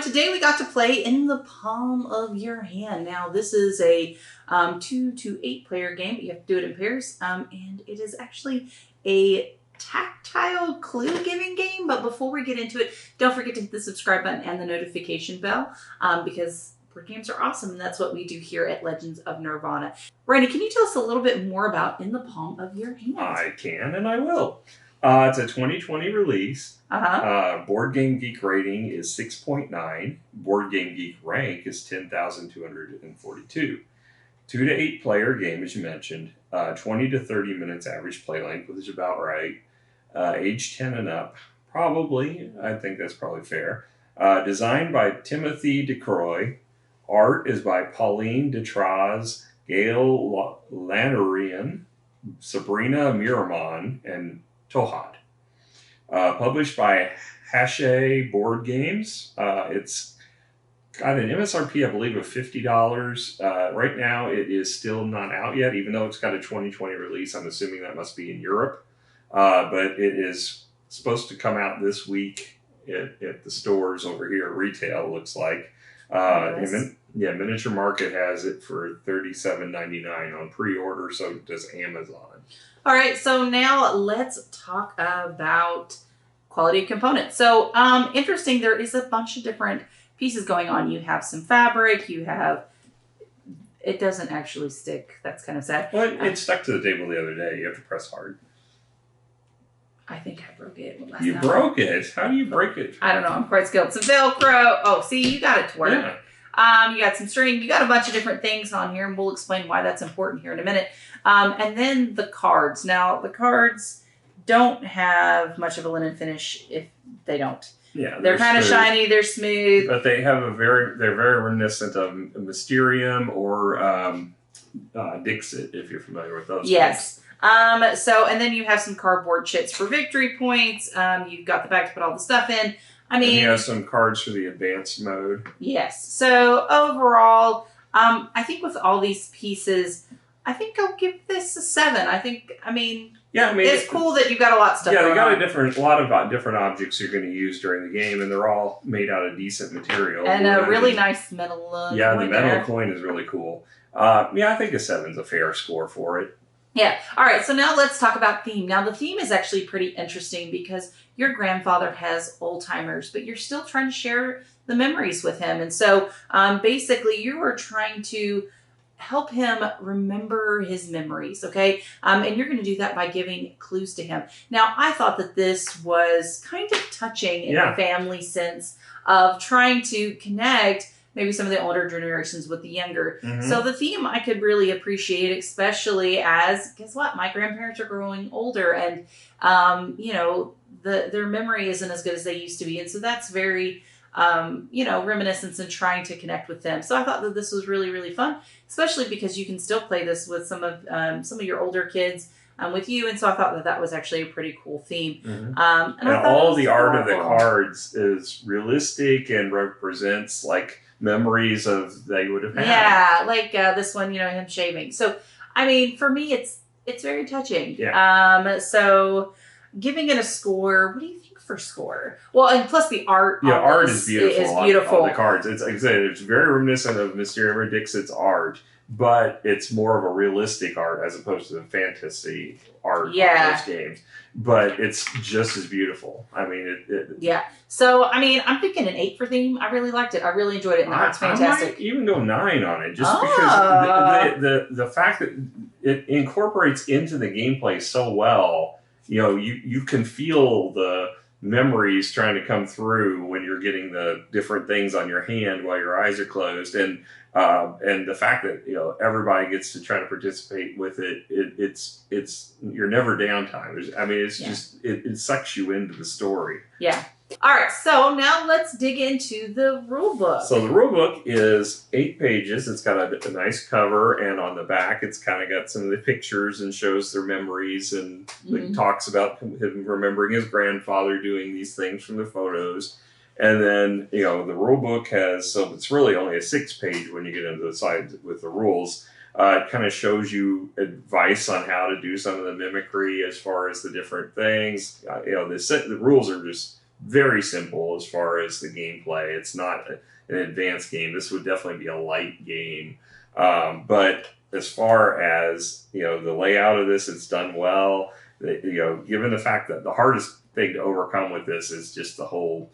everyone. Today we got to play In the Palm of Your Hand. Now, this is a 2 to 8 player game, but you have to do it in pairs. And it is actually a tactile clue giving game. But before we get into it, don't forget to hit the subscribe button and the notification bell because board games are awesome. And that's what we do here at Legends of Nirvana. Randy, can you tell us a little bit more about In the Palm of Your Hand? I can and I will. It's a 2020 release. Board Game Geek rating is 6.9. Board Game Geek rank is 10,242. 2 to 8 player game, as you mentioned. 20 to 30 minutes average play length, which is about right. Age 10 and up, probably. I think that's probably fair. Designed by Timothy DeCroix. Art is by Pauline Detraz, Gail Lanerian, Sabrina Miramon, and Tohad. Published by Hachette Board Games. It's got an MSRP, I believe, of $50. Right now, it is still not out yet, even though it's got a 2020 release. I'm assuming that must be in Europe. But it is supposed to come out this week at the stores over here at retail, it looks like. Miniature Market has it for $37.99 on pre-order, so does Amazon. All right, so now let's talk about quality of components. So, interesting, there is a bunch of different pieces going on. You have some fabric, you have... It doesn't actually stick. That's kind of sad. Well, it stuck to the table the other day. You have to press hard. I think I broke it. You broke it? How do you break it? I don't know. I'm quite skilled. Some Velcro. Oh, see, you got it to work. Yeah. You got some string. You got a bunch of different things on here, and we'll explain why that's important here in a minute. And then the cards. Now, the cards don't have much of a linen finish if they don't. Yeah, they're kind of shiny. They're smooth, but they have they're very reminiscent of Mysterium or Dixit, if you're familiar with those. Yes. And then you have some cardboard chips for victory points. You've got the bag to put all the stuff in. And you have some cards for the advanced mode. Yes. So overall, I think with all these pieces, I think I'll give this a 7. It's cool that you've got a lot of stuff. Yeah, they got a lot of different objects you're going to use during the game, and they're all made out of decent material. And a really nice metal coin. Yeah, the metal coin is really cool. I think a 7's a fair score for it. Yeah. All right. So now let's talk about theme. Now the theme is actually pretty interesting because your grandfather has Oldtimers, but you're still trying to share the memories with him. And so basically you are trying to help him remember his memories. Okay. And you're going to do that by giving clues to him. Now I thought that this was kind of touching in the family sense of trying to connect maybe some of the older generations with the younger. Mm-hmm. So the theme I could really appreciate, especially as, guess what? My grandparents are growing older and, their memory isn't as good as they used to be. And so that's very, reminiscence and trying to connect with them. So I thought that this was really, really fun, especially because you can still play this with some of your older kids with you. And so I thought that was actually a pretty cool theme. Mm-hmm. And all the art of the cards is realistic and represents like memories of they would have had. Yeah, like this one, him shaving. So, for me, it's very touching. Yeah. So, giving it a score, what do you think for score? Well, and plus the art. Yeah, art is beautiful. Is beautiful. On the cards, it's like I said, it's very reminiscent of Mysterium or Dixit's art, but it's more of a realistic art as opposed to the fantasy art of those games. But it's just as beautiful. Yeah. So, I'm thinking an 8 for theme. I really liked it. I really enjoyed it. And it's fantastic. I might even go 9 on it, just because the fact that it incorporates into the gameplay so well. You can feel the memories trying to come through when you're getting the different things on your hand while your eyes are closed, and the fact that everybody gets to try to participate with it. It's you're never downtime. It sucks you into the story. Yeah. All right, so now let's dig into the rule book. So the rule book is 8 pages. It's got a nice cover, and on the back, it's kind of got some of the pictures and shows their memories and talks about him remembering his grandfather doing these things from the photos. And then, the rule book so it's really only a 6-page when you get into the side with the rules. It kind of shows you advice on how to do some of the mimicry as far as the different things. The rules are just very simple as far as the gameplay. It's not an advanced game. This would definitely be a light game. But as far as, the layout of this, it's done well. Given the fact that the hardest thing to overcome with this is just the whole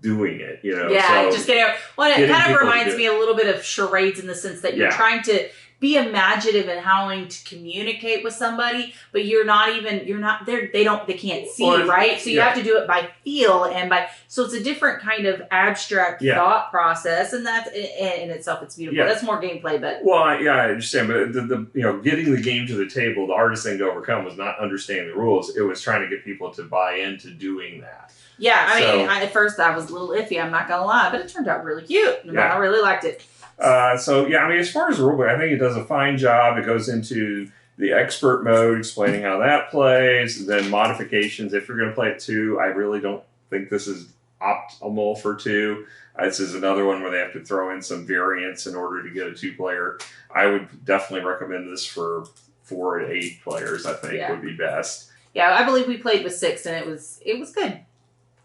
doing it, Yeah, so just getting out. Well, it kind of reminds me a little bit of charades in the sense that you're trying to be imaginative and having to communicate with somebody, but you're not there. They can't see, right? So you have to do it by feel so it's a different kind of abstract thought process, and that's in itself, it's beautiful. That's more gameplay, but I understand, but the getting the game to the table, the hardest thing to overcome was not understanding the rules. It was trying to get people to buy into doing that. Yeah, at first I was a little iffy, I'm not gonna lie, but it turned out really cute. I really liked it. As far as the rulebook, I think it does a fine job. It goes into the expert mode, explaining how that plays, then modifications. If you're going to play it 2, I really don't think this is optimal for 2. This is another one where they have to throw in some variants in order to get a 2-player. I would definitely recommend this for 4 to 8 players, I think would be best. Yeah, I believe we played with 6, and it was good.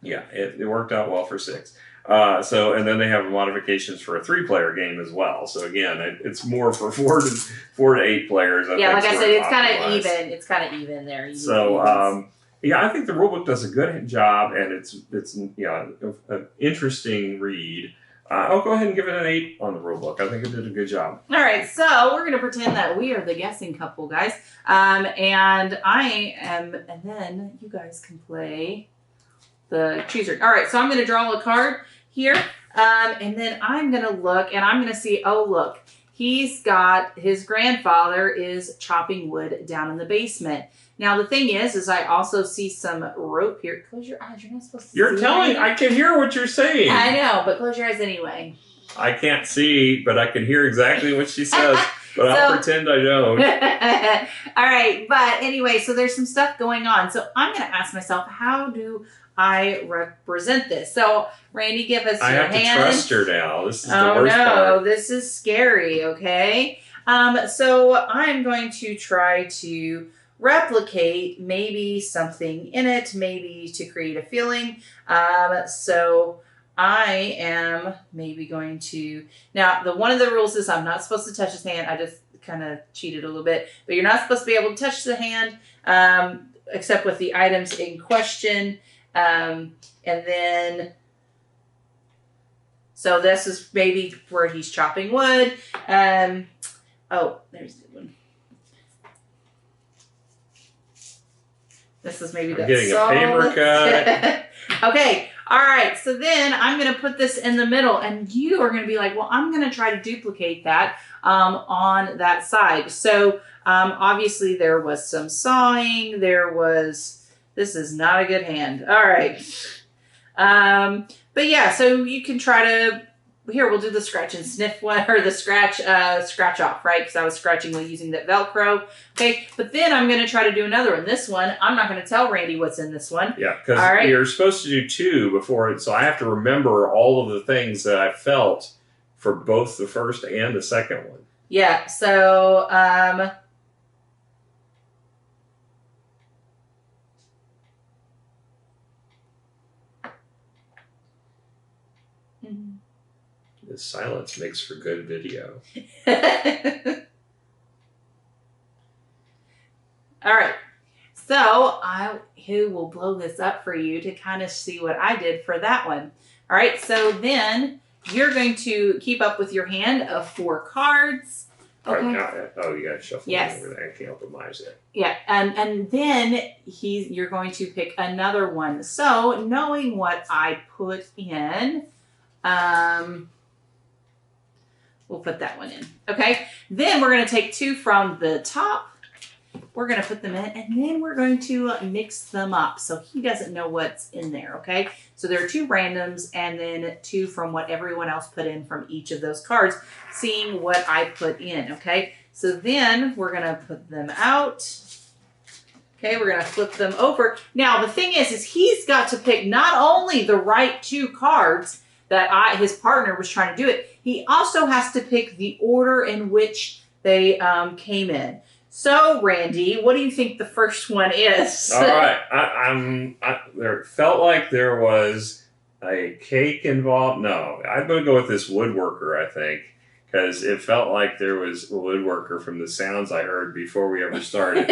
Yeah, it worked out well for 6. And then they have modifications for a 3-player game as well. So again, it's more for 4 to 8 players. Like I said, it's kind of even. It's kind of even there. I think the rulebook does a good job, and it's an interesting read. I'll go ahead and give it an 8 on the rulebook. I think it did a good job. All right, so we're going to pretend that we are the guessing couple, guys. And I am, and then you guys can play the chooser. All right, so I'm going to draw a card here, and then I'm going to look, and I'm going to see, oh, look, he's got, his grandfather is chopping wood down in the basement. Now, the thing is I also see some rope here. Close your eyes. You're not supposed to You're telling, I can hear what you're saying. I know, but close your eyes anyway. I can't see, but I can hear exactly what she says, but I'll pretend I don't. All right, but anyway, so there's some stuff going on. So I'm going to ask myself, how do I represent this? So, Randy, give us your hand. I have to trust her now. This is the worst part. Oh, no, this is scary, okay? So I'm going to try to replicate maybe something in it, maybe to create a feeling. So I am maybe going to, now one of the rules is I'm not supposed to touch his hand. I just kind of cheated a little bit, but you're not supposed to be able to touch the hand, except with the items in question. And then, so this is maybe where he's chopping wood. Oh, there's the one. This is maybe I'm getting a paper cut. Okay. All right. So then I'm going to put this in the middle, and you are going to be like, well, I'm going to try to duplicate that on that side. So obviously there was some sawing. This is not a good hand. All right. But yeah, so you can try to, here, we'll do the scratch and sniff one, or the scratch off, right? Because I was scratching using that Velcro. Okay, but then I'm going to try to do another one. This one, I'm not going to tell Randy what's in this one. Yeah, because you're supposed to do 2 before, so I have to remember all of the things that I felt for both the first and the second one. Yeah, so, The silence makes for good video. All right. So who will blow this up for you to kind of see what I did for that one. All right. So then you're going to keep up with your hand of 4 cards. Okay. You got to shuffle it over there. I can't optimize it. Yeah. And then you're going to pick another one. So knowing what I put in, we'll put that one in. Okay. Then we're going to take 2 from the top. We're going to put them in, and then we're going to mix them up so he doesn't know what's in there. Okay. So there are 2 randoms, and then 2 from what everyone else put in from each of those cards, seeing what I put in. Okay. So then we're going to put them out. Okay. We're going to flip them over. Now, the thing is he's got to pick not only the right 2 cards that his partner was trying to do it, he also has to pick the order in which they came in. So, Randy, what do you think the first one is? All right. There felt like there was a cake involved. No, I'm going to go with this woodworker, I think, because it felt like there was a woodworker from the sounds I heard before we ever started.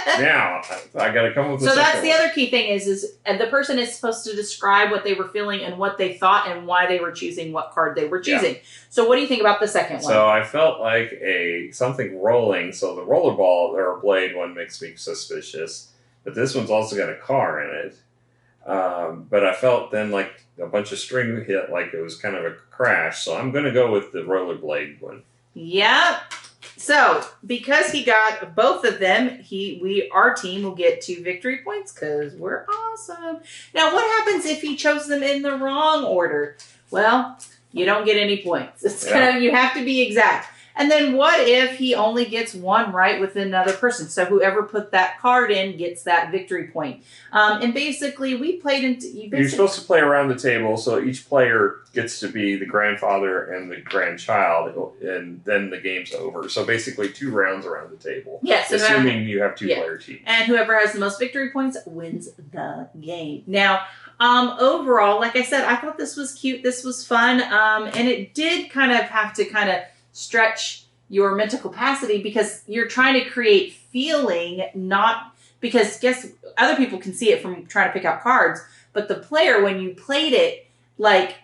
Now, I got to come with So that's the other key thing is the person is supposed to describe what they were feeling and what they thought and why they were choosing what card they were choosing. Yeah. So what do you think about the second one? So I felt like something rolling. So the rollerball or blade one makes me suspicious, but this one's also got a car in it. But I felt then like a bunch of string hit, like it was kind of a crash. So I'm going to go with the rollerblade one. Yeah. So because he got both of them, our team will get 2 victory points because we're awesome. Now, what happens if he chose them in the wrong order? Well, you don't get any points. It's you have to be exact. And then what if he only gets one right with another person? So whoever put that card in gets that victory point. And basically, we played You're supposed to play around the table, so each player gets to be the grandfather and the grandchild, and then the game's over. So basically 2 rounds around the table. Yes. Assuming you have 2-player teams. And whoever has the most victory points wins the game. Now, overall, like I said, I thought this was cute. This was fun. And it did kind of have to stretch your mental capacity because you're trying to create feeling, not because other people can see it from trying to pick out cards, but the player, when you played it, like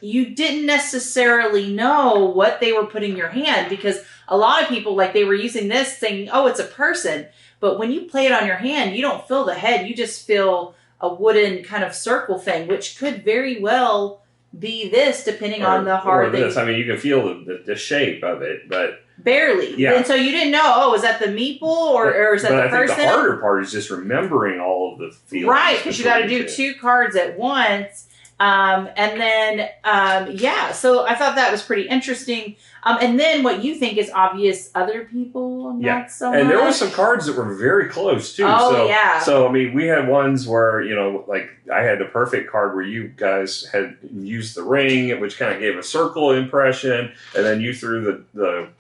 you didn't necessarily know what they were putting in your hand because a lot of people, like they were using this saying, oh, it's a person. But when you play it on your hand, you don't feel the head. You just feel a wooden kind of circle thing, which could very well be this, depending on the hard thing. I mean, you can feel the shape of it, but barely. Yeah. And so you didn't know. Oh, is that the meeple or is that the person? Think the harder part is just remembering all of the feelings. Right, because you got to do 2 cards at once. And then, so I thought that was pretty interesting. And then what you think is obvious, other people not so much. And there were some cards that were very close, too. So, I mean, we had ones where, like I had the perfect card where you guys had used the ring, which kind of gave a circle impression. And then you threw the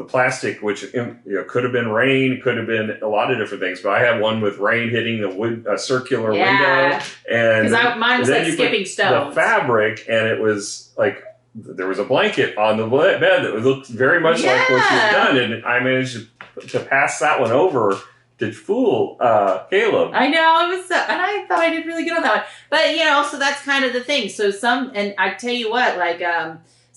plastic, which could have been rain, could have been a lot of different things. But I had one with rain hitting the circular window, and mine was like skipping stones. The fabric, and it was like there was a blanket on the bed that looked very much like what you've done, and I managed to pass that one over to fool Caleb. I know, and I thought I did really good on that one. But so that's kind of the thing. So and I tell you what, like.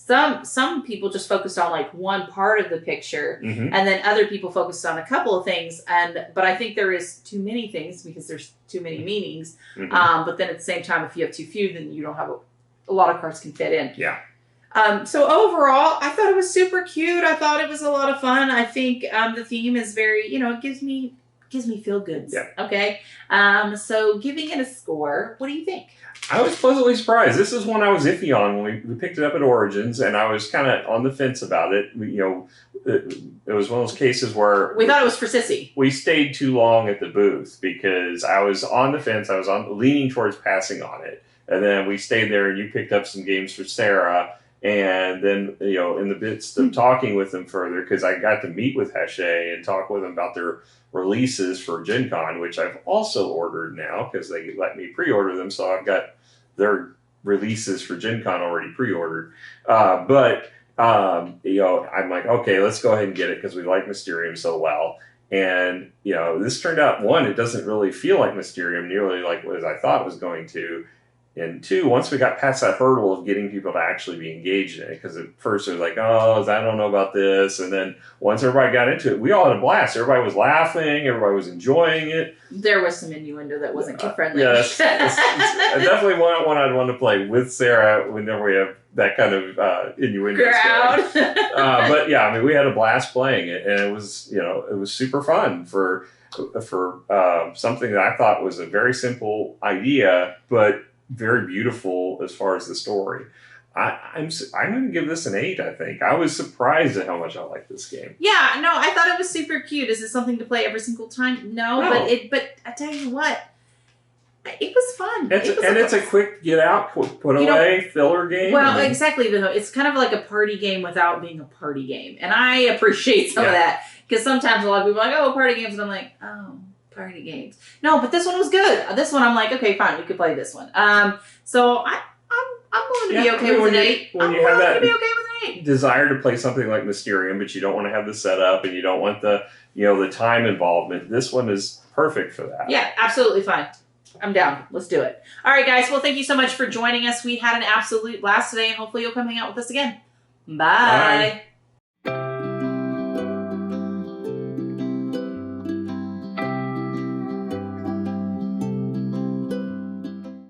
Some people just focused on like one part of the picture, and then other people focused on a couple of things. But I think there is too many things because there's too many meanings. But then at the same time, if you have too few, then you don't have a lot of cards can fit in. Yeah. So overall, I thought it was super cute. I thought it was a lot of fun. I think the theme is very, it gives me feel goods. Yeah. Okay. So giving it a score, what do you think? I was pleasantly surprised. This is one I was iffy on when we picked it up at Origins, and I was kind of on the fence about it. It was one of those cases where we thought it was for Sissy. We stayed too long at the booth because I was on the fence. I was leaning towards passing on it, and then we stayed there, and you picked up some games for Sarah. And then, in the midst of talking with them further, because I got to meet with Heshe and talk with them about their releases for Gen Con, which I've also ordered now because they let me pre-order them. So I've got their releases for Gen Con already pre-ordered. I'm like, okay, let's go ahead and get it because we like Mysterium so well. And, this turned out, 1, it doesn't really feel like Mysterium nearly like as I thought it was going to. And 2, once we got past that hurdle of getting people to actually be engaged in it, because at first it was like, oh, I don't know about this. And then once everybody got into it, we all had a blast. Everybody was laughing. Everybody was enjoying it. There was some innuendo that wasn't kid-friendly. Yes. It's definitely one I'd want to play with Sarah whenever we have that kind of innuendo. Crowd. But yeah, I mean, we had a blast playing it. And it was, it was super fun for something that I thought was a very simple idea, but very beautiful as far as the story. I'm going to give this an 8, I think. I was surprised at how much I liked this game. Yeah, no, I thought it was super cute. Is it something to play every single time? No. But I tell you what, it was fun. It's a quick get out, put away, filler game. Well, exactly. It's kind of like a party game without being a party game. And I appreciate some of that. Because sometimes a lot of people are like, oh, party games. And I'm like, oh, party games. No, but this one was good. This one, I'm like, okay, fine. We could play this one. So I'm willing to be okay with an 8. When you have that to be okay with an 8. desire to play something like Mysterium, but you don't want to have the setup and you don't want the the time involvement, this one is perfect for that. Yeah, absolutely fine. I'm down. Let's do it. All right, guys. Well, thank you so much for joining us. We had an absolute blast today, and hopefully you'll come hang out with us again. Bye. Bye.